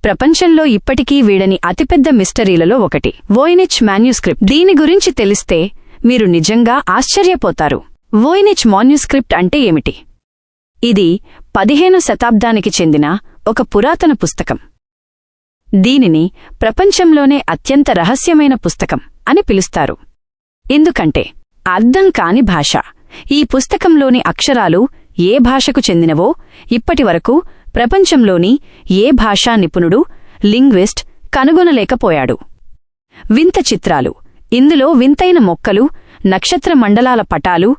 ప్రపంచంలో ఇప్పటికీ వీడని అతిపెద్ద మిస్టరీలలో ఒకటి వోయినిచ్ మాన్యుస్క్రిప్ట్. దీని గురించి తెలిస్తే మీరు నిజంగా ఆశ్చర్యపోతారు. వోయినిచ్ మాన్యుస్క్రిప్ట్ అంటే ఏమిటి? ఇది 15వ శతాబ్దానికి చెందిన ఒక పురాతన పుస్తకం. దీనిని ప్రపంచంలోనే అత్యంత రహస్యమైన పుస్తకం అని పిలుస్తారు. ఎందుకంటే అర్థం కాని భాష. ఈ పుస్తకంలోని అక్షరాలు ఏ భాషకు చెందినవో ఇప్పటివరకు ప్రపంచంలోని ఏ భాషా నిపుణుడు, లింగ్విస్ట్ కనుగొనలేకపోయాడు. వింత చిత్రాలు. ఇందులో వింతైన మొక్కలు, నక్షత్ర మండలాల పటాలు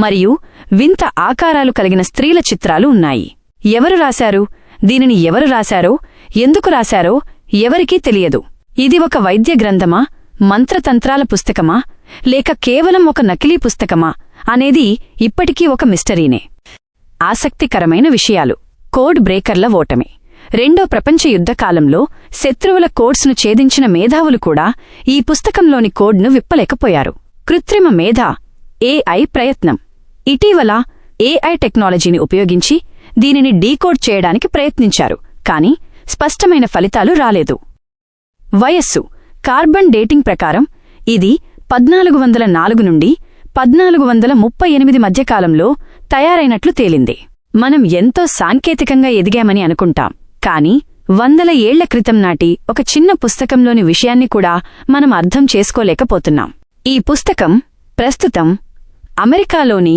మరియు వింత ఆకారాలు కలిగిన స్త్రీల చిత్రాలు ఉన్నాయి. ఎవరు రాశారు? దీనిని ఎవరు రాశారో, ఎందుకు రాశారో ఎవరికీ తెలియదు. ఇది ఒక వైద్య గ్రంథమా, మంత్రతంత్రాల పుస్తకమా, లేక కేవలం ఒక నకిలీ పుస్తకమా అనేది ఇప్పటికీ ఒక మిస్టరీనే. ఆసక్తికరమైన విషయాలు. కోడ్ బ్రేకర్ల ఓటమి. రెండో ప్రపంచ యుద్ధకాలంలో శత్రువుల కోడ్స్ను ఛేదించిన మేధావులు కూడా ఈ పుస్తకంలోని కోడ్ను విప్పలేకపోయారు. కృత్రిమ మేధ, ఏఐ ప్రయత్నం. ఇటీవల ఏఐ టెక్నాలజీని ఉపయోగించి దీనిని డీకోడ్ చేయడానికి ప్రయత్నించారు, కాని స్పష్టమైన ఫలితాలు రాలేదు. వయస్సు. కార్బన్ డేటింగ్ ప్రకారం ఇది 1404 నుండి 1438 మధ్యకాలంలో తయారైనట్లు తేలింది. మనం ఎంతో సాంకేతికంగా ఎదిగామని అనుకుంటాం, కాని 100 ఏళ్ల క్రితం నాటి ఒక చిన్న పుస్తకంలోని విషయాన్ని కూడా మనం అర్థం చేసుకోలేకపోతున్నాం. ఈ పుస్తకం ప్రస్తుతం అమెరికాలోని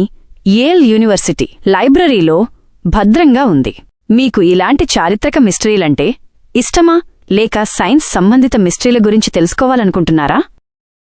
యేల్ యూనివర్సిటీ లైబ్రరీలో భద్రంగా ఉంది. మీకు ఇలాంటి చారిత్రక మిస్టరీలంటే ఇష్టమా, లేక సైన్స్ సంబంధిత మిస్టరీల గురించి తెలుసుకోవాలనుకుంటున్నారా?